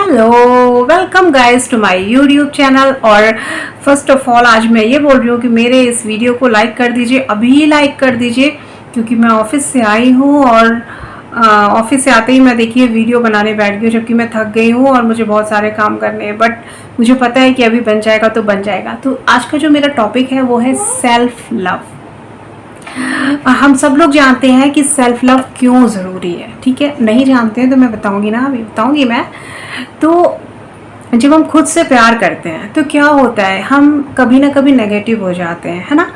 Hello, welcome guys to my YouTube channel. और first of all आज मैं ये बोल रही हूँ कि मेरे इस वीडियो को लाइक कर दीजिए, अभी लाइक कर दीजिए, क्योंकि मैं ऑफिस से आई हूँ और ऑफिस से आते ही मैं देखिए वीडियो बनाने बैठ गई हूँ, जबकि मैं थक गई हूँ और मुझे बहुत सारे काम करने हैं। बट मुझे पता है कि अभी बन जाएगा तो बन जाएगा। तो आज का जो मेरा टॉपिक है वो है सेल्फ लव। हम सब लोग जानते हैं कि सेल्फ लव क्यों ज़रूरी है, ठीक है? नहीं जानते हैं तो मैं बताऊंगी ना, अभी बताऊंगी मैं। तो जब हम खुद से प्यार करते हैं तो क्या होता है, हम कभी ना कभी नेगेटिव हो जाते हैं, है ना?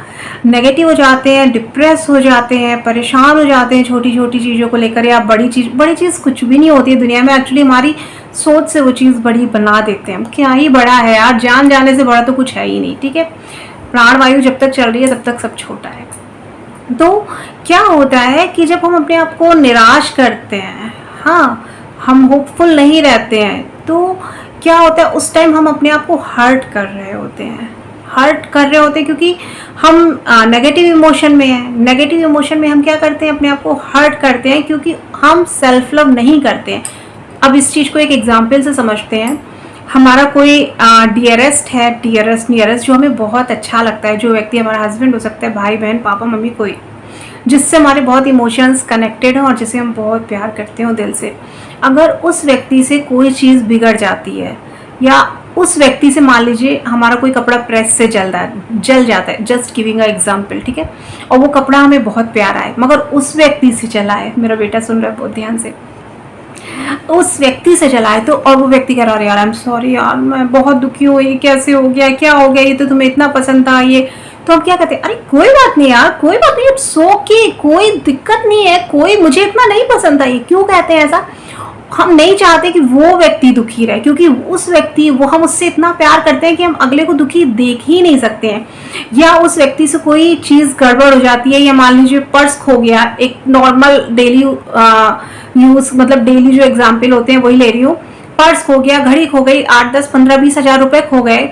नेगेटिव हो जाते हैं, डिप्रेस हो जाते हैं, परेशान हो जाते हैं छोटी छोटी चीज़ों को लेकर, या बड़ी चीज़ कुछ भी नहीं होती है दुनिया में। एक्चुअली हमारी सोच से वो चीज़ बड़ी बना देते हैं। हम क्या ही बड़ा है यार, जान जाने से बड़ा तो कुछ है ही नहीं, ठीक है? प्राण वायु जब तक चल रही है तब तक सब छोटा है। तो क्या होता है कि जब हम अपने आप को निराश करते हैं, हाँ, हम होपफुल नहीं रहते हैं, तो क्या होता है उस टाइम हम अपने आप को हर्ट कर रहे होते हैं। क्योंकि हम नेगेटिव इमोशन में हैं। नेगेटिव इमोशन में हम क्या करते हैं, अपने आप को हर्ट करते हैं, क्योंकि हम सेल्फ लव नहीं करते हैं। अब इस चीज़ को एक एग्जाम्पल से समझते हैं। हमारा कोई डियरेस्ट है, डियरेस्ट नियरेस्ट, जो हमें बहुत अच्छा लगता है, जो व्यक्ति हमारा हस्बैंड हो सकता है, भाई बहन, पापा मम्मी, कोई जिससे हमारे बहुत इमोशंस कनेक्टेड हैं और जिसे हम बहुत प्यार करते हो दिल से। अगर उस व्यक्ति से कोई चीज़ बिगड़ जाती है, या उस व्यक्ति से मान लीजिए हमारा कोई कपड़ा प्रेस से जल जाता है, जस्ट गिविंग अ एग्जाम्पल, ठीक है? और वो कपड़ा हमें बहुत प्यारा है, मगर उस व्यक्ति से जला है, मेरा बेटा सुन रहा है बहुत ध्यान से, उस व्यक्ति से जला है, तो और वो व्यक्ति कह रहा है यार आई एम सॉरी यार, मैं बहुत दुखी हूँ, ये कैसे हो गया, क्या हो गया, ये तो तुम्हें इतना पसंद था ये। तो हम क्या कहते हैं, अरे कोई बात नहीं यार, कोई बात नहीं, सो के कोई दिक्कत नहीं है, कोई मुझे इतना नहीं पसंद था ये। क्यों कहते हैं ऐसा? हम नहीं चाहते कि वो व्यक्ति दुखी रहे, क्योंकि उस व्यक्ति वो हम उससे इतना प्यार करते हैं कि हम अगले को दुखी देख ही नहीं सकते हैं। या उस व्यक्ति से कोई चीज़ गड़बड़ हो जाती है, या मान लीजिए पर्स खो गया, एक नॉर्मल डेली यूज, मतलब डेली जो एग्जाम्पल होते हैं वही ले रही हूँ। पर्स खो गया, घड़ी खो गई, 8, 10, 15, 20 हज़ार रुपए खो गए।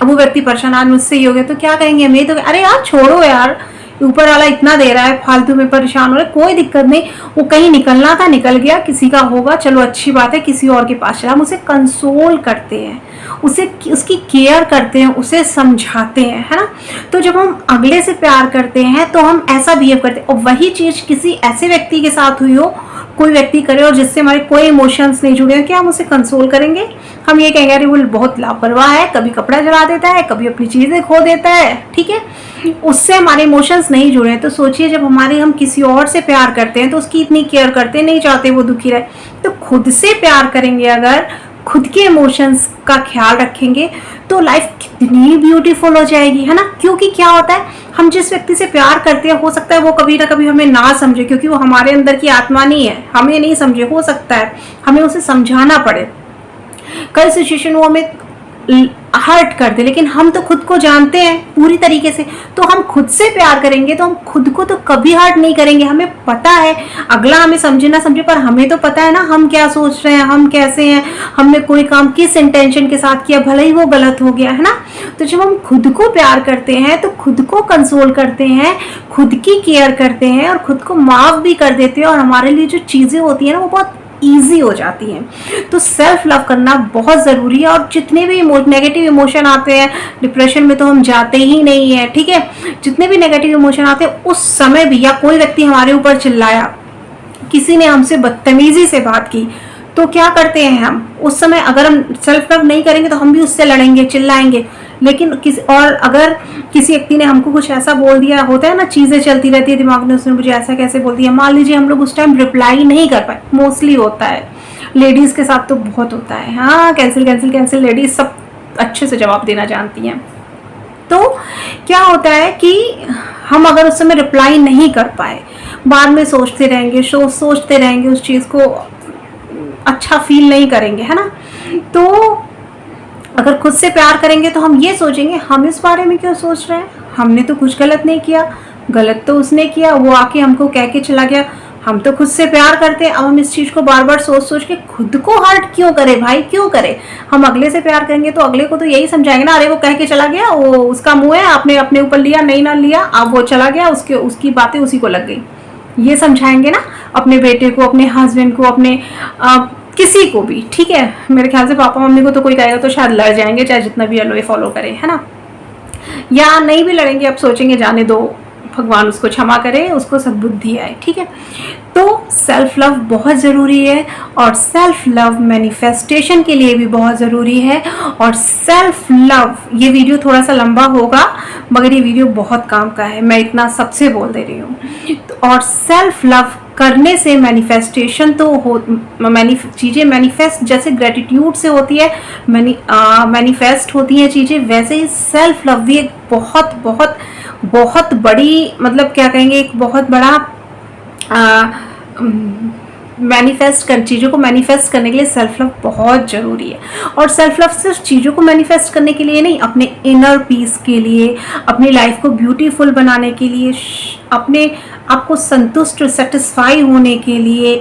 अब वो व्यक्ति परेशान, आज मुझसे ही हो गया, तो क्या कहेंगे हम? ये तो अरे यार छोड़ो यार, ऊपर वाला इतना दे रहा है, फालतू में परेशान हो रहे, कोई दिक्कत नहीं, वो कहीं निकलना था निकल गया, किसी का होगा, चलो अच्छी बात है, किसी और के पास चला। हम उसे कंसोल करते हैं, उसे उसकी केयर करते हैं, उसे समझाते हैं, है ना? तो जब हम अगले से प्यार करते हैं तो हम ऐसा बिहेव करते हैं। और वही चीज़ किसी ऐसे व्यक्ति के साथ हुई हो, कोई व्यक्ति करे और जिससे हमारे कोई इमोशंस नहीं जुड़े हो, क्या हम उसे कंसोल करेंगे? हम ये कहेंगे अरे वो बहुत लापरवाह है, कभी कपड़ा जला देता है, कभी अपनी चीज़ें खो देता है, ठीक है? उससे हमारे इमोशंस नहीं जुड़े हैं। तो सोचिए, जब हम किसी और से प्यार करते हैं तो उसकी इतनी केयर करते हैं, नहीं चाहते वो दुखी रहे। तो खुद से प्यार करेंगे, अगर खुद के इमोशंस का ख्याल रखेंगे, तो लाइफ कितनी ब्यूटीफुल हो जाएगी, है ना? क्योंकि क्या होता है, हम जिस व्यक्ति से प्यार करते हैं, हो सकता है वो कभी ना कभी हमें ना समझे, क्योंकि वो हमारे अंदर की आत्मा नहीं है, हमें नहीं समझे, हो सकता है हमें उसे समझाना पड़े, कई सिचुएशन वो हमें हर्ट कर दे, लेकिन हम तो खुद को जानते हैं पूरी तरीके से। तो हम खुद से प्यार करेंगे तो हम खुद को तो कभी हर्ट नहीं करेंगे। हमें पता है अगला हमें समझे ना समझे, पर हमें तो पता है ना हम क्या सोच रहे हैं, हम कैसे हैं, हमने कोई काम किस इंटेंशन के साथ किया, भले ही वो गलत हो गया, है ना? तो जब हम खुद को प्यार करते हैं तो खुद को कंसोल करते हैं, खुद की केयर करते हैं और खुद को माफ भी कर देते हैं, और हमारे लिए जो चीज़ें होती हैं ना वो बहुत ईजी हो जाती हैं। तो सेल्फ लव करना बहुत ज़रूरी है। और जितने भी नेगेटिव इमोशन आते हैं, डिप्रेशन में तो हम जाते ही नहीं है, ठीक है? जितने भी नेगेटिव इमोशन आते हैं उस समय भी, या कोई व्यक्ति हमारे ऊपर चिल्लाया, किसी ने हमसे बदतमीजी से बात की, तो क्या करते हैं हम उस समय? अगर हम सेल्फ लव नहीं करेंगे तो हम भी उससे लड़ेंगे, चिल्लाएंगे। लेकिन अगर किसी व्यक्ति ने हमको कुछ ऐसा बोल दिया, होता है ना, चीज़ें चलती रहती है दिमाग में, उसने मुझे ऐसा कैसे बोल दिया, मान लीजिए हम लोग उस टाइम रिप्लाई नहीं कर पाए, मोस्टली होता है, लेडीज़ के साथ तो बहुत होता है, हाँ, कैंसिल कैंसिल कैंसिल, लेडीज़ सब अच्छे से जवाब देना जानती हैं। तो क्या होता है कि हम अगर उस समय रिप्लाई नहीं कर पाए, बाद में सोचते रहेंगे उस चीज़ को, अच्छा फील नहीं करेंगे, है ना? तो अगर खुद से प्यार करेंगे तो हम ये सोचेंगे हम इस बारे में क्यों सोच रहे हैं, हमने तो कुछ गलत नहीं किया, गलत तो उसने किया, वो आके हमको कह के चला गया, हम तो खुद से प्यार करते हैं। अब हम इस चीज़ को बार बार सोच के खुद को हर्ट क्यों करें भाई, क्यों करें? हम अगले से प्यार करेंगे तो अगले को तो यही समझाएंगे ना, अरे वो कह के चला गया, वो उसका मुंह है, आपने अपने ऊपर लिया, नहीं ना लिया, अब वो चला गया, उसकी बातें उसी को लग गई, ये समझाएंगे ना अपने बेटे को, अपने हस्बैंड को, अपने किसी को भी, ठीक है। मेरे ख्याल से पापा मम्मी को तो कोई कहेगा तो शायद लड़ जाएंगे, चाहे जितना भी अलोए फॉलो करे, है ना। या नहीं भी लड़ेंगे, अब सोचेंगे जाने दो, भगवान उसको क्षमा करे, उसको सद्बुद्धि आए, ठीक है। तो सेल्फ लव बहुत ज़रूरी है, और सेल्फ लव मैनिफेस्टेशन के लिए भी बहुत ज़रूरी है। और सेल्फ लव, ये वीडियो थोड़ा सा लंबा होगा मगर ये वीडियो बहुत काम का है, मैं इतना सबसे बोल दे रही हूँ। और सेल्फ लव करने से मैनिफेस्टेशन तो हो, चीज़ें मैनिफेस्ट जैसे ग्रेटिट्यूड से होती है, मैनिफेस्ट होती हैं चीज़ें, वैसे ही सेल्फ लव भी एक बहुत बहुत बहुत बड़ी, मतलब क्या कहेंगे, एक बहुत बड़ा चीज़ों को मैनिफेस्ट करने के लिए सेल्फ लव बहुत ज़रूरी है। और सेल्फ लव सिर्फ चीज़ों को मैनिफेस्ट करने के लिए नहीं, अपने इनर पीस के लिए, अपनी लाइफ को ब्यूटीफुल बनाने के लिए, अपने आपको संतुष्ट सेटिस्फाई होने के लिए,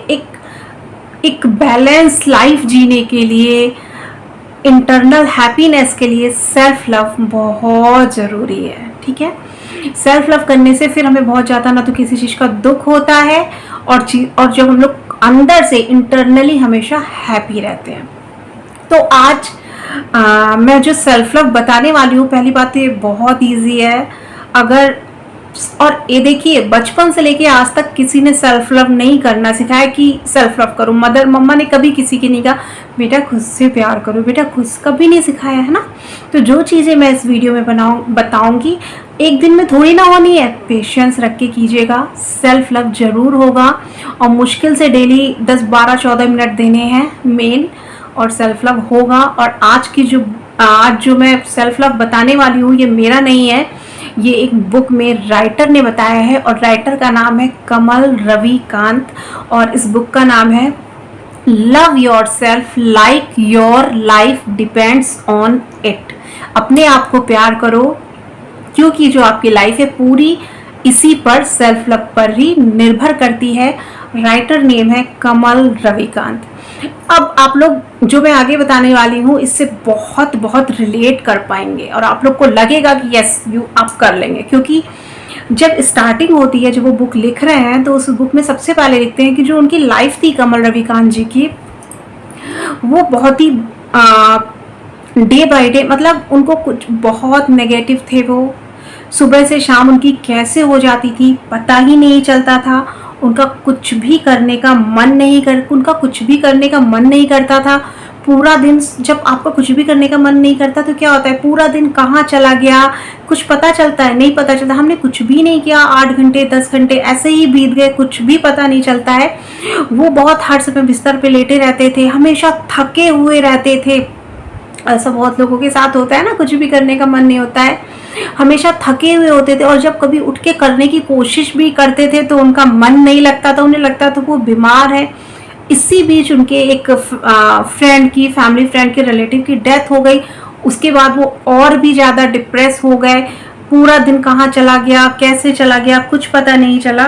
एक बैलेंस लाइफ जीने के लिए, इंटरनल हैप्पीनेस के लिए सेल्फ लव बहुत ज़रूरी है, ठीक है। सेल्फ लव करने से फिर हमें बहुत ज़्यादा ना तो किसी चीज़ का दुख होता है, और जब हम लोग अंदर से इंटरनली हमेशा हैप्पी रहते हैं। तो आज मैं जो सेल्फ लव बताने वाली हूँ, पहली बात ये बहुत इजी है। अगर, और ये देखिए, बचपन से लेके आज तक किसी ने सेल्फ लव नहीं करना सिखाया कि सेल्फ लव करो। मम्मा ने कभी किसी की नहीं कहा बेटा खुद से प्यार करो, बेटा खुद, कभी नहीं सिखाया, है ना। तो जो चीज़ें मैं इस वीडियो में बताऊंगी, एक दिन में थोड़ी ना होनी है, पेशेंस रख के कीजिएगा, सेल्फ लव जरूर होगा। और मुश्किल से डेली 10, 12, 14 मिनट देने हैं मेन, और सेल्फ लव होगा। और आज जो मैं सेल्फ लव बताने वाली हूँ, ये मेरा नहीं है, ये एक बुक में राइटर ने बताया है, और राइटर का नाम है कमल रविकांत, और इस बुक का नाम है love your self like your life depends on it. अपने आप को प्यार करो, क्योंकि जो आपकी लाइफ है पूरी इसी पर, सेल्फ लव पर ही निर्भर करती है। राइटर नेम है कमल रविकांत। अब आप लोग जो मैं आगे बताने वाली हूँ, इससे बहुत बहुत रिलेट कर पाएंगे, और आप लोग को लगेगा कि यस आप कर लेंगे। क्योंकि जब स्टार्टिंग होती है, जब वो बुक लिख रहे हैं, तो उस बुक में सबसे पहले लिखते हैं कि जो उनकी लाइफ थी कमल रविकांत जी की, वो बहुत ही डे बाय डे, मतलब उनको कुछ बहुत नेगेटिव थे। वो सुबह से शाम उनकी कैसे हो जाती थी पता ही नहीं चलता था। उनका कुछ भी करने का मन नहीं करता था। पूरा दिन, जब आपका कुछ भी करने का मन नहीं करता तो क्या होता है, पूरा दिन कहाँ चला गया कुछ पता चलता है? नहीं पता चलता। हमने कुछ भी नहीं किया, 8 घंटे 10 घंटे ऐसे ही बीत गए, कुछ भी पता नहीं चलता है। वो बहुत हर समय बिस्तर पे लेटे रहते थे, हमेशा थके हुए रहते थे। ऐसा बहुत लोगों के साथ होता है ना, कुछ भी करने का मन नहीं होता है, हमेशा थके हुए होते थे। और जब कभी उठ के करने की कोशिश भी करते थे तो उनका मन नहीं लगता था, उन्हें लगता था वो बीमार है। इसी बीच उनके एक फैमिली फ्रेंड के रिलेटिव की डेथ हो गई। उसके बाद वो और भी ज़्यादा डिप्रेस हो गए। पूरा दिन कहाँ चला गया, कैसे चला गया, कुछ पता नहीं चला।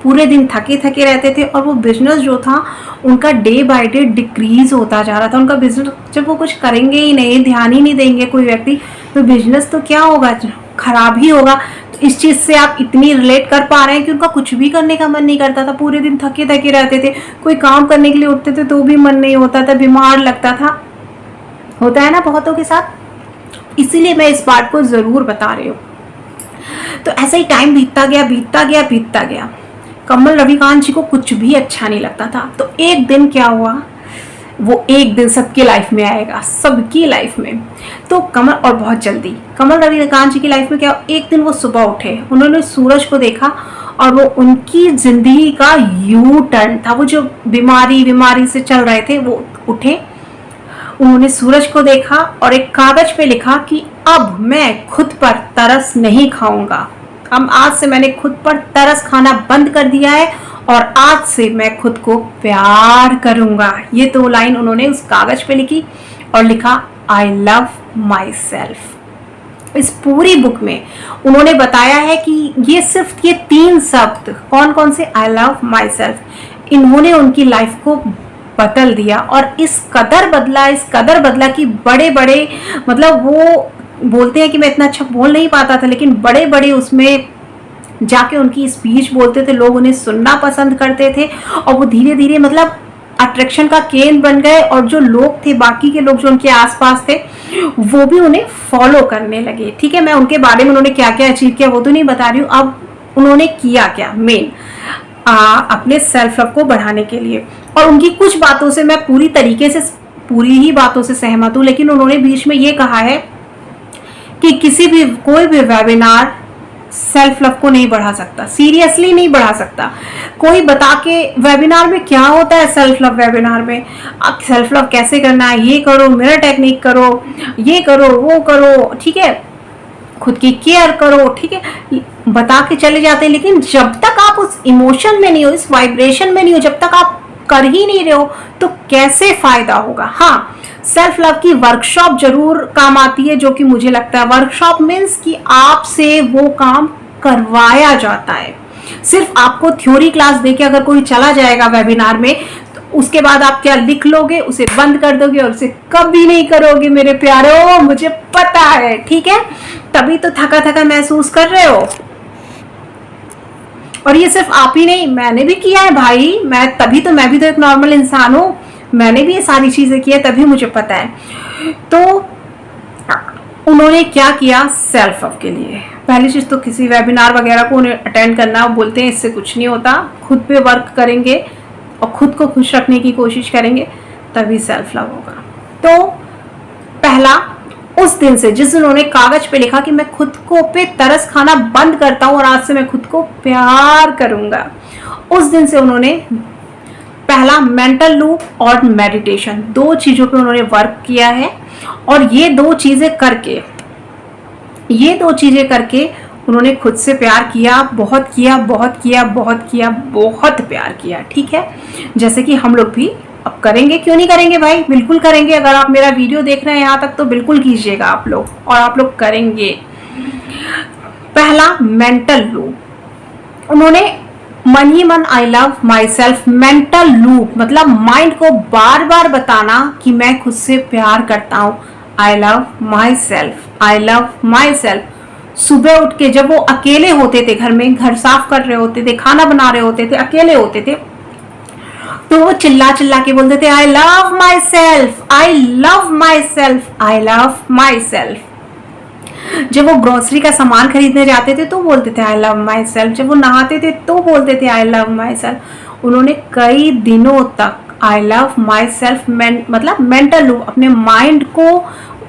पूरे दिन थके थके रहते थे। और वो बिजनेस जो था उनका डे बाय डे डिक्रीज होता जा रहा था। उनका बिजनेस, जब वो कुछ करेंगे ही नहीं, ध्यान ही नहीं देंगे कोई व्यक्ति, तो बिजनेस तो क्या होगा, खराब ही होगा। तो इस चीज़ से आप इतनी रिलेट कर पा रहे हैं कि उनका कुछ भी करने का मन नहीं करता था, पूरे दिन थके थके रहते थे। कोई काम करने के लिए उठते थे तो भी मन नहीं होता था, बीमार लगता था। होता है ना बहुतों के साथ, इसीलिए मैं इस बात को ज़रूर बता रही हूँ। तो ऐसा ही टाइम बीतता गया। कमल रविकांत जी को कुछ भी अच्छा नहीं लगता था। तो एक दिन क्या हुआ, वो एक दिन सबकी लाइफ में आएगा, सबकी लाइफ में। तो और बहुत जल्दी कमल रविकांत जी की लाइफ में क्या, एक दिन वो सुबह उठे, उन्होंने सूरज को देखा और वो उनकी जिंदगी का यू टर्न था। वो जो बीमारी से चल रहे थे, वो उठे, उन्होंने सूरज को देखा और एक कागज पे लिखा कि अब मैं खुद पर तरस नहीं खाऊंगा। आज से मैंने खुद पर तरस खाना बंद कर दिया है और आज से मैं खुद को प्यार करूंगा। ये 2 लाइन उन्होंने उस कागज पे लिखी और लिखा, आई लव माई सेल्फ। इस पूरी बुक में उन्होंने बताया है कि ये सिर्फ ये 3 शब्द, कौन कौन से, आई लव माई सेल्फ, इन्होंने उनकी लाइफ को बदल दिया। और इस कदर बदला कि बड़े बड़े, मतलब वो बोलते हैं कि मैं इतना अच्छा बोल नहीं पाता था, लेकिन बड़े बड़े उसमें जाके उनकी स्पीच बोलते थे, लोग उन्हें सुनना पसंद करते थे। और वो धीरे धीरे, मतलब अट्रैक्शन का केंद्र बन गए, और जो लोग थे, बाकी के लोग जो उनके आसपास थे, वो भी उन्हें फॉलो करने लगे। ठीक है, मैं उनके बारे में उन्होंने क्या क्या अचीव किया वो तो नहीं बता रही हूँ, अब उन्होंने किया क्या मेन अपने सेल्फ लव को बढ़ाने के लिए। और उनकी कुछ बातों से मैं पूरी ही बातों से सहमत हूँ, लेकिन उन्होंने बीच में ये कहा है कि कोई भी वेबिनार सेल्फ लव को नहीं बढ़ा सकता, सीरियसली नहीं बढ़ा सकता। कोई बता के वेबिनार में क्या होता है, सेल्फ लव वेबिनार में आप सेल्फ लव कैसे करना है, ये करो, मिरर टेक्निक करो, ये करो, वो करो, ठीक है, खुद की केयर करो, ठीक है, बता के चले जाते हैं। लेकिन जब तक आप उस इमोशन में नहीं हो, इस वाइब्रेशन में नहीं हो, जब तक आप कर ही नहीं रहे हो, तो कैसे फायदा होगा। हाँ, सेल्फ लव की वर्कशॉप जरूर काम आती है, जो कि मुझे लगता है वर्कशॉप मीन्स कि आपसे वो काम करवाया जाता है। सिर्फ आपको थ्योरी क्लास देके अगर कोई चला जाएगा वेबिनार में, तो उसके बाद आप क्या लिख लोगे, उसे बंद कर दोगे और उसे कभी नहीं करोगे मेरे प्यारो, मुझे पता है। ठीक है, तभी तो थका थका महसूस कर रहे हो। और ये सिर्फ आप ही नहीं, मैंने भी किया है भाई, मैं भी तो एक नॉर्मल इंसान हूँ, मैंने भी ये सारी चीजें की है, तभी मुझे पता है। तो उन्होंने क्या किया सेल्फ लव के लिए, पहली चीज तो किसी वेबिनार वगैरह को उन्हें अटेंड करना, बोलते हैं इससे कुछ नहीं होता, खुद पे वर्क करेंगे और खुद को खुश रखने की कोशिश करेंगे, तभी सेल्फ लव होगा। तो पहला, उस दिन से जिस दिन उन्होंने कागज पे लिखा कि मैं खुद को पे तरस खाना बंद करता हूं और आज से मैं खुद को प्यार करूंगा, उस दिन से उन्होंने पहला मेंटल लूप और मेडिटेशन, दो चीजों पे उन्होंने वर्क किया है। और ये दो चीजें करके उन्होंने खुद से प्यार किया, बहुत किया, बहुत किया, बहुत किया, बहुत प्यार किया। ठीक है, जैसे कि हम लोग भी अब करेंगे, क्यों नहीं करेंगे भाई, बिल्कुल करेंगे। अगर आप मेरा वीडियो देख रहे हैं यहाँ तक तो बिल्कुल कीजिएगा आप लोग, और आप लोग करेंगे। पहला मेंटल लूप, उन्होंने मन ही मन आई love my self, mental loop मतलब माइंड को बार बार बताना कि मैं खुद से प्यार करता हूं, आई love myself, I love my self. सुबह उठ के जब वो अकेले होते थे, घर में घर साफ कर रहे होते थे, खाना बना रहे होते थे, अकेले होते थे, तो वो चिल्ला चिल्ला के बोलते थे आई love myself, I love myself, I love my self. जब वो ग्रोसरी का सामान खरीदने जाते थे तो बोलते थे आई लव माई सेल्फ, जब वो नहाते थे तो बोलते थे आई लव माई सेल्फ। उन्होंने कई दिनों तक आई लव माई सेल्फ मतलब मेंटल लूप, अपने माइंड को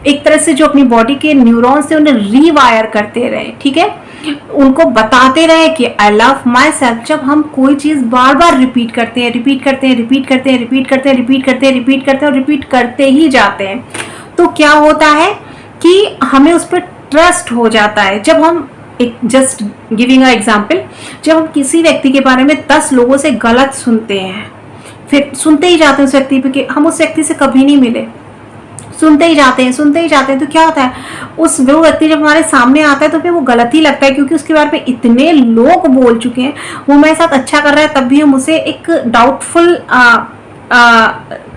एक तरह से जो अपनी बॉडी के न्यूरॉन्स थे उन्हें रीवायर करते रहे। ठीक है, उनको बताते रहे कि आई लव माई सेल्फ। जब हम कोई चीज बार बार रिपीट करते हैं, रिपीट करते हैं, रिपीट करते हैं, रिपीट करते हैं, रिपीट करते हैं, रिपीट करते हैं और रिपीट करते ही जाते हैं, तो क्या होता है कि हमें उस पर ट्रस्ट हो जाता है। जब हम एक जस्ट गिविंग अ एग्जांपल, जब हम किसी व्यक्ति के बारे में 10 लोगों से गलत सुनते हैं, फिर सुनते ही जाते हैं उस व्यक्ति पे कि हम उस व्यक्ति से कभी नहीं मिले, सुनते ही जाते हैं, तो क्या होता है, वो व्यक्ति जब हमारे सामने आता है तो फिर वो गलत ही लगता है, क्योंकि उसके बारे में इतने लोग बोल चुके हैं, वो मेरे साथ अच्छा कर रहा है तब भी हम उसे एक डाउटफुल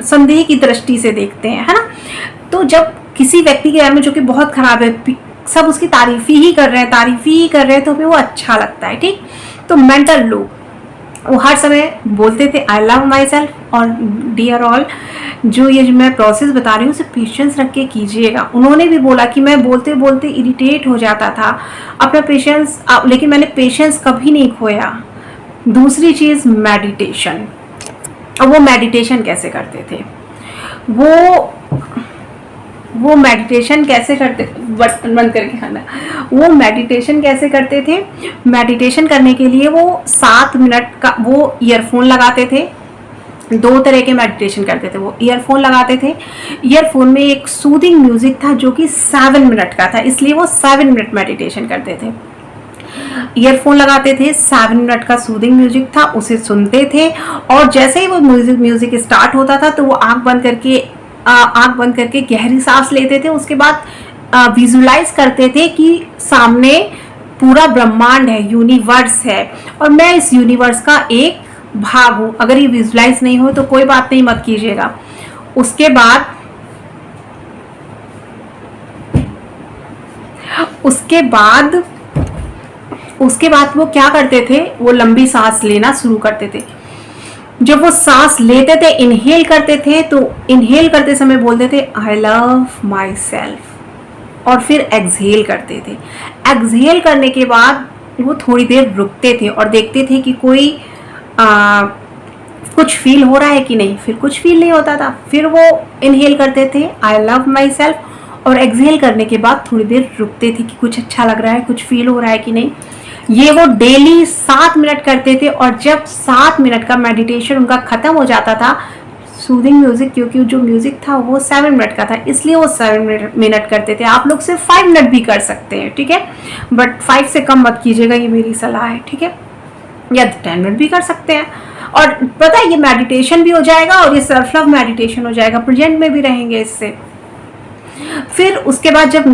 संदेह की दृष्टि से देखते हैं, है ना। तो जब किसी व्यक्ति के बारे में जो कि बहुत खराब है, सब उसकी तारीफ ही कर रहे हैं, तो फिर वो अच्छा लगता है। ठीक, तो मेंटल लूप, वो हर समय बोलते थे आई लव माई सेल्फ। और डियर ऑल, जो मैं प्रोसेस बता रही हूँ उसे पेशेंस रख के कीजिएगा। उन्होंने भी बोला कि मैं बोलते बोलते इरिटेट हो जाता था, अपना पेशेंस, लेकिन मैंने पेशेंस कभी नहीं खोया। दूसरी चीज मेडिटेशन। अब वो मेडिटेशन कैसे करते थे, वो मेडिटेशन कैसे करते, बंद करके खाना, वो मेडिटेशन कैसे करते थे, मेडिटेशन करने के लिए वो 7 मिनट का वो ईयरफोन लगाते थे। 2 तरह के मेडिटेशन करते थे, वो ईयरफोन लगाते थे, ईयरफोन में एक सूदिंग म्यूजिक था जो कि 7 मिनट का था, इसलिए वो 7 मिनट मेडिटेशन करते थे। ईयरफोन लगाते थे, 7 मिनट का सूदिंग म्यूजिक था, उसे सुनते थे, और जैसे ही वो म्यूजिक स्टार्ट होता था तो वो आंख बंद करके गहरी सांस लेते थे। उसके बाद विजुलाइज करते थे कि सामने पूरा ब्रह्मांड है, यूनिवर्स है, और मैं इस यूनिवर्स का एक भाग हूं। अगर ये विजुलाइज नहीं हो तो कोई बात नहीं, मत कीजिएगा। उसके बाद वो क्या करते थे, वो लंबी सांस लेना शुरू करते थे। जब वो सांस लेते थे, इनहेल करते थे, तो इनहेल करते समय बोलते थे आई लव माई सेल्फ, और फिर एक्सहेल करते थे। एक्सहेल करने के बाद वो थोड़ी देर रुकते थे और देखते थे कि कोई कुछ फील हो रहा है कि नहीं, फिर कुछ फील नहीं होता था। फिर वो इनहेल करते थे आई लव माई सेल्फ, और एक्सहेल करने के बाद थोड़ी देर रुकते थे कि कुछ अच्छा लग रहा है, कुछ फील हो रहा है कि नहीं। ये वो डेली 7 मिनट करते थे, और जब 7 मिनट का मेडिटेशन उनका ख़त्म हो जाता था, सूदिंग म्यूजिक, क्योंकि जो म्यूजिक था वो 7 मिनट का था, इसलिए वो 7 मिनट करते थे। आप लोग सिर्फ 5 मिनट भी कर सकते हैं, ठीक है, बट 5 से कम मत कीजिएगा, ये मेरी सलाह है, ठीक है, या 10 मिनट भी कर सकते हैं। और पता है, ये मेडिटेशन भी हो जाएगा और ये सेल्फ लव मेडिटेशन हो जाएगा, प्रेजेंट में भी रहेंगे इससे। फिर उसके बाद जब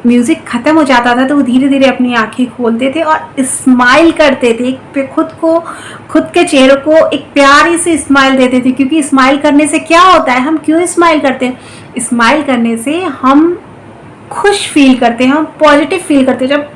म्यूजिक खत्म हो जाता था तो वो धीरे धीरे अपनी आंखें खोलते थे और स्माइल करते थे, खुद के चेहरे को एक प्यारी सी स्माइल देते थे। क्योंकि स्माइल करने से क्या होता है, हम क्यों स्माइल करते हैं? स्माइल करने से हम खुश फील करते हैं, हम पॉजिटिव फील करते हैं। जब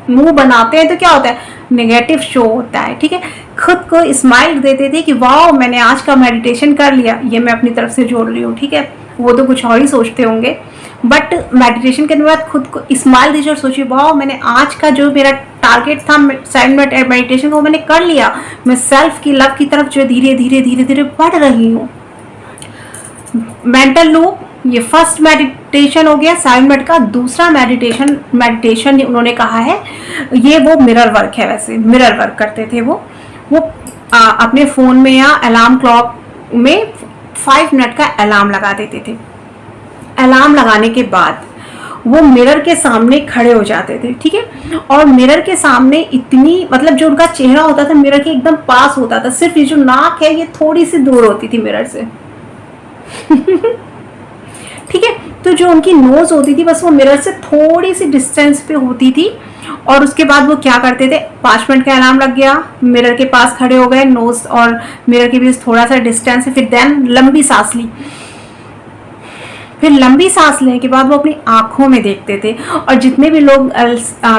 मुंह बनाते हैं तो क्या होता है, नेगेटिव शो होता है, ठीक है। खुद को स्माइल देते थे कि वाह मैंने आज का मेडिटेशन कर लिया, ये मैं अपनी तरफ से जोड़ रही हूँ, ठीक है। वो तो कुछ और ही सोचते होंगे, बट मेडिटेशन करने के बाद खुद को स्माइल दीजिए और सोचिए वाह मैंने आज का जो मेरा टारगेट था 7 मिनट मेडिटेशन का, वो मैंने कर लिया। मैं सेल्फ की लव की तरफ जो धीरे धीरे धीरे धीरे बढ़ रही हूँ। मेंटल लूप, ये फर्स्ट मेडिटेशन हो गया 7 मिनट का। दूसरा मेडिटेशन उन्होंने कहा है, ये वो मिरर वर्क है। वैसे मिरर वर्क करते थे वो अपने फ़ोन में या अलार्म क्लॉक में 5 मिनट का अलार्म लगा देते थे। अलार्म लगाने के बाद वो मिरर के सामने खड़े हो जाते थे, ठीक है। और मिरर के सामने इतनी, मतलब जो उनका चेहरा होता था मिरर के एकदम पास होता था, सिर्फ ये जो नाक है ये थोड़ी सी दूर होती थी मिरर से ठीक है। तो जो उनकी नोज होती थी बस वो मिरर से थोड़ी सी डिस्टेंस पे होती थी। और उसके बाद वो क्या करते थे, 5 मिनट का अलार्म लग गया, मिरर के पास खड़े हो गए, नोज और मिरर के बीच थोड़ा सा डिस्टेंस है, फिर देन लंबी सांस ली। फिर लंबी सांस लेने के बाद वो अपनी आंखों में देखते थे। और जितने भी लोग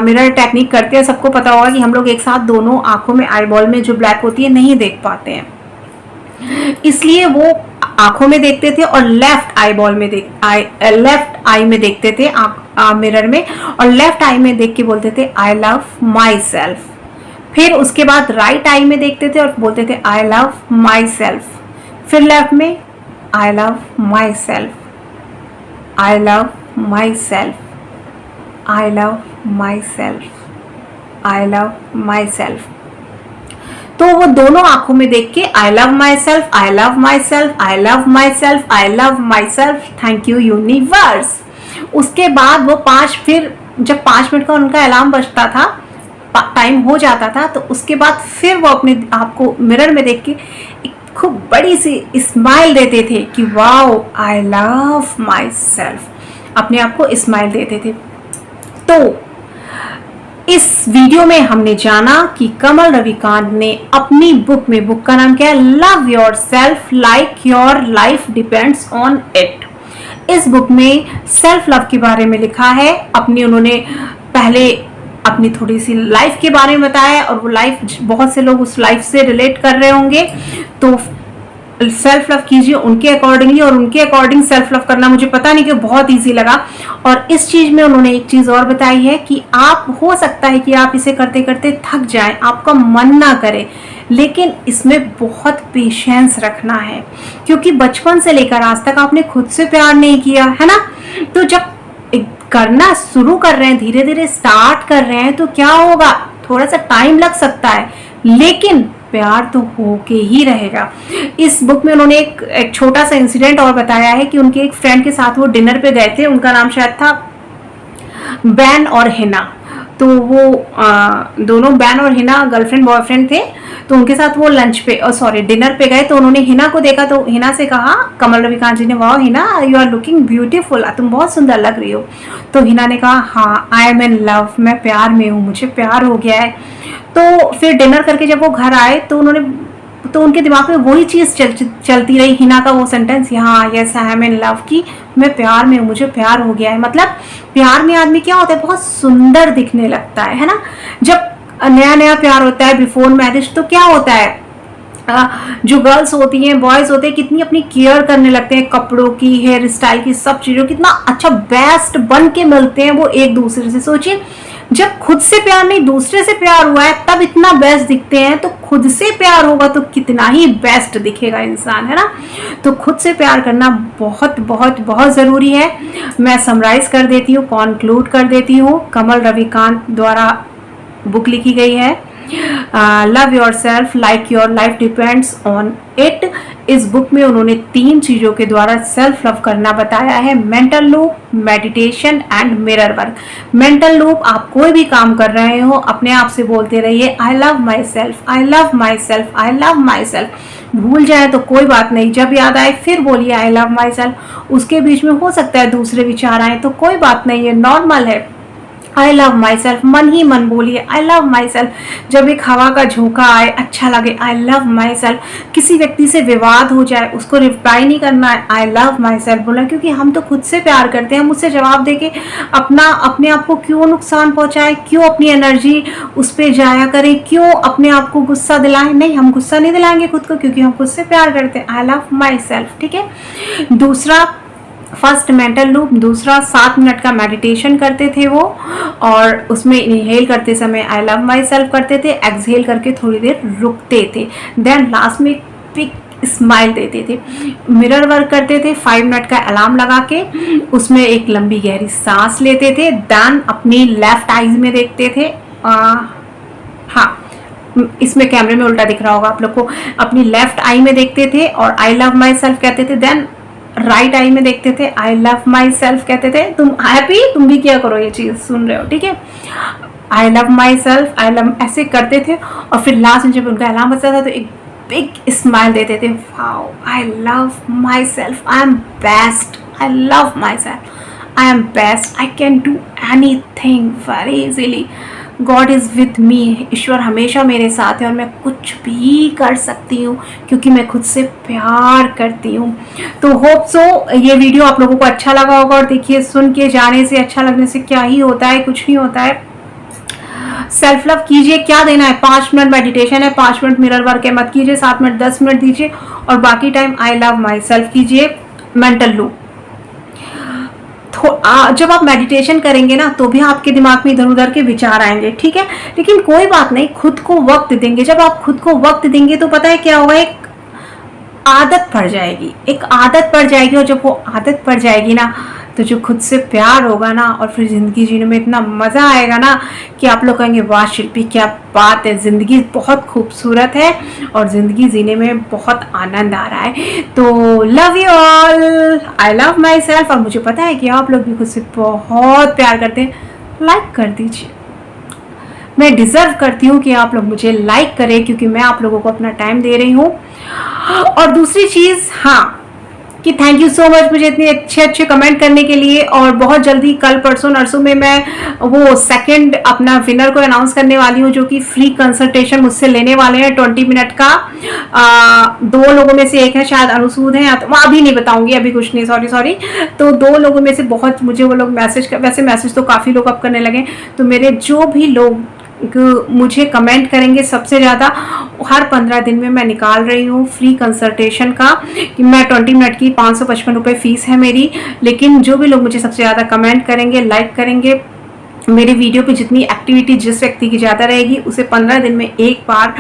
मिरर टेक्निक करते हैं सबको पता होगा कि हम लोग एक साथ दोनों आंखों में, आई बॉल में जो ब्लैक होती है, नहीं देख पाते हैं, इसलिए वो आंखों में देखते थे और लेफ्ट आई में देखते थे मिरर में, और लेफ्ट आई में देख के बोलते थे आई लव माई सेल्फ। फिर उसके बाद राइट आई में देखते थे और बोलते थे आई लव माई सेल्फ। फिर लेफ्ट में आई love myself, I love myself, I love myself, I love my self. तो वो दोनों आंखों में देख के आई love myself, I love myself, I love myself, I love my self, thank you universe. उसके बाद वो फिर जब 5 मिनट का उनका अलार्म बजता था, टाइम हो जाता था, तो उसके बाद फिर वो अपने आप को मिरर में देख के एक खूब बड़ी सी स्माइल देते थे कि wow I love my self, अपने आप को स्माइल देते थे। तो इस वीडियो में हमने जाना कि कमल रविकांत ने अपनी बुक का नाम क्या है, love your self like your life depends on it. इस बुक में सेल्फ लव के बारे में लिखा है। उन्होंने पहले अपनी थोड़ी सी लाइफ के बारे में बताया, और वो लाइफ बहुत से लोग उस लाइफ से रिलेट कर रहे होंगे, तो सेल्फ लव कीजिए उनके अकॉर्डिंगली। और उनके अकॉर्डिंग सेल्फ लव करना मुझे पता नहीं कि बहुत इजी लगा। और इस चीज में उन्होंने एक चीज और बताई है कि आप, हो सकता है कि आप इसे करते करते थक जाएं, आपका मन ना करे, लेकिन इसमें बहुत पेशेंस रखना है, क्योंकि बचपन से लेकर आज तक आपने खुद से प्यार नहीं किया है ना। तो जब करना शुरू कर रहे हैं, धीरे धीरे स्टार्ट कर रहे हैं, तो क्या होगा, थोड़ा सा टाइम लग सकता है, लेकिन प्यार तो होके ही रहेगा। इस बुक में उन्होंने एक छोटा सा इंसिडेंट और बताया है कि उनके एक फ्रेंड के साथ वो डिनर पे गए थे, उनका नाम शायद था बैन और हिना। तो वो दोनों बैन और हिना गर्लफ्रेंड बॉयफ्रेंड थे। तो उनके साथ वो डिनर पे गए। तो उन्होंने हिना को देखा, तो हिना से कहा कमल रविकांत जी ने, वाह Hina you are looking beautiful, तुम बहुत सुंदर लग रही हो। तो हिना ने कहा हाँ आई एम इन लव, मैं प्यार में हूँ, मुझे प्यार हो गया है। तो फिर डिनर करके जब वो घर आए तो उनके दिमाग में वही चीज़ चलती रही, हिना का वो सेंटेंस, हाँ yes I am in love, की मैं प्यार में हूँ, मुझे प्यार हो गया है। मतलब प्यार में आदमी क्या होता है, बहुत सुंदर दिखने लगता है ना। जब नया नया प्यार होता है बिफोर मैरिज, तो क्या होता है, जो गर्ल्स होती हैं, बॉयज होते हैं, कितनी अपनी केयर करने लगते हैं, कपड़ों की, हेयर स्टाइल की, सब चीज़ों, कितना अच्छा बेस्ट बन के मिलते हैं वो एक दूसरे से। सोचिए, जब खुद से प्यार नहीं दूसरे से प्यार हुआ है तब इतना बेस्ट दिखते हैं, तो खुद से प्यार होगा तो कितना ही बेस्ट दिखेगा इंसान, है ना। तो खुद से प्यार करना बहुत बहुत बहुत ज़रूरी है। मैं समराइज कर देती हूँ, कॉन्क्लूड कर देती हूँ। कमल रविकांत द्वारा बुक लिखी गई है, love your self like your life depends on it. इस बुक में उन्होंने 3 चीज़ों के द्वारा सेल्फ लव करना बताया है: mental loop, meditation and mirror work. Mental loop, आप कोई भी काम कर रहे हो अपने आप से बोलते रहिए आई love myself, I love myself, I love my self. भूल जाए तो कोई बात नहीं, जब याद आए फिर बोलिए आई लव माई सेल्फ। उसके बीच में हो सकता है दूसरे विचार आए तो कोई बात नहीं है, नॉर्मल है। आई लव माई सेल्फ मन ही मन बोलिए आई लव माई सेल्फ। जब एक हवा का झोंका आए अच्छा लगे आई लव माई सेल्फ। किसी व्यक्ति से विवाद हो जाए उसको रिप्लाई नहीं करना है, आई लव माई सेल्फ बोला, क्योंकि हम तो खुद से प्यार करते हैं। हम उससे जवाब देके अपने आप को क्यों नुकसान पहुंचाए, क्यों अपनी एनर्जी उस पर जाया करें, क्यों अपने आप को गुस्सा दिलाएं। नहीं, हम गुस्सा नहीं दिलाएंगे खुद को, क्योंकि हम खुद से प्यार करते हैं। आई लव माई सेल्फ, ठीक है। दूसरा, फर्स्ट मेंटल लूप, दूसरा 7 मिनट का मेडिटेशन करते थे वो, और उसमें इनहेल करते समय आई लव माई सेल्फ करते थे, एक्सहेल करके थोड़ी देर रुकते थे, देन लास्ट में पिक स्माइल देते थे। मिरर वर्क करते थे, 5 मिनट का अलार्म लगा के उसमें एक लंबी गहरी सांस लेते थे, देन अपनी लेफ्ट आईज में देखते थे। हाँ, इसमें कैमरे में उल्टा दिख रहा होगा आप लोग को। अपनी लेफ्ट आई में देखते थे और आई लव माई सेल्फ कहते थे, देन राइट आई में देखते थे, आई लव माई सेल्फ कहते थे। तुम हैप्पी, तुम भी क्या करो, ये चीज़ सुन रहे हो, ठीक है। आई love myself, I love, ऐसे करते थे, और फिर लास्ट में जब उनका अलार्म बजता था तो एक बिग स्माइल देते थे, wow I love myself, I am best, I love myself, I am best, I can do anything very easily, God is with me, ईश्वर हमेशा मेरे साथ है और मैं कुछ भी कर सकती हूँ क्योंकि मैं खुद से प्यार करती हूँ। तो होप सो ये वीडियो आप लोगों को अच्छा लगा होगा, और देखिए सुन के जाने से, अच्छा लगने से क्या ही होता है, कुछ नहीं होता है। सेल्फ लव कीजिए, क्या देना है, 5 मिनट मेडिटेशन है, 5 मिनट मिरर वर्क है, मत कीजिए 7 मिनट, 10 मिनट दीजिए, और बाकी time I love my self कीजिए। मेंटल लूप, जब आप मेडिटेशन करेंगे ना तो भी आपके दिमाग में इधर उधर के विचार आएंगे, ठीक है, लेकिन कोई बात नहीं, खुद को वक्त देंगे। जब आप खुद को वक्त देंगे तो पता है क्या होगा, एक आदत पड़ जाएगी, एक आदत पड़ जाएगी, और जब वो आदत पड़ जाएगी ना तो जो खुद से प्यार होगा ना, और फिर ज़िंदगी जीने में इतना मज़ा आएगा ना कि आप लोग कहेंगे वाह शिल्पी क्या बात है, ज़िंदगी बहुत खूबसूरत है और ज़िंदगी जीने में बहुत आनंद आ रहा है। तो love you all, I love my self. और मुझे पता है कि आप लोग भी खुद से बहुत प्यार करते हैं, लाइक कर दीजिए। मैं डिज़र्व करती हूँ कि आप लोग मुझे लाइक करें, क्योंकि मैं आप लोगों को अपना टाइम दे रही हूँ। और दूसरी चीज़, हाँ, कि थैंक यू सो मच मुझे इतने अच्छे अच्छे कमेंट करने के लिए। और बहुत जल्दी कल परसों नरसों में मैं वो सेकंड अपना विनर को अनाउंस करने वाली हूँ, जो कि फ्री कंसल्टेशन मुझसे लेने वाले हैं 20 मिनट का। 2 लोगों में से एक है शायद अनुसूद है, तो अभी नहीं बताऊंगी, अभी कुछ नहीं, सॉरी। तो 2 लोगों में से बहुत मुझे वो लोग वैसे मैसेज तो काफ़ी लोग अब करने लगे। तो मेरे जो भी लोग मुझे कमेंट करेंगे सबसे ज़्यादा, हर 15 दिन में मैं निकाल रही हूँ फ्री कंसल्टेशन का, कि मैं 20 मिनट की 555 रुपये फ़ीस है मेरी। लेकिन जो भी लोग मुझे सबसे ज़्यादा कमेंट करेंगे, लाइक करेंगे, मेरे वीडियो पे जितनी एक्टिविटी जिस व्यक्ति की ज़्यादा रहेगी, उसे 15 दिन में एक बार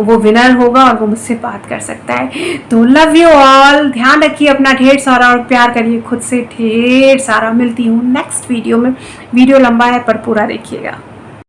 वो विनर होगा और वो मुझसे बात कर सकता है। तो लव यू ऑल, ध्यान रखिए अपना ढेर सारा, और प्यार करिए खुद से ढेर सारा। मिलती हूँ नेक्स्ट वीडियो में। वीडियो लंबा है पर पूरा देखिएगा।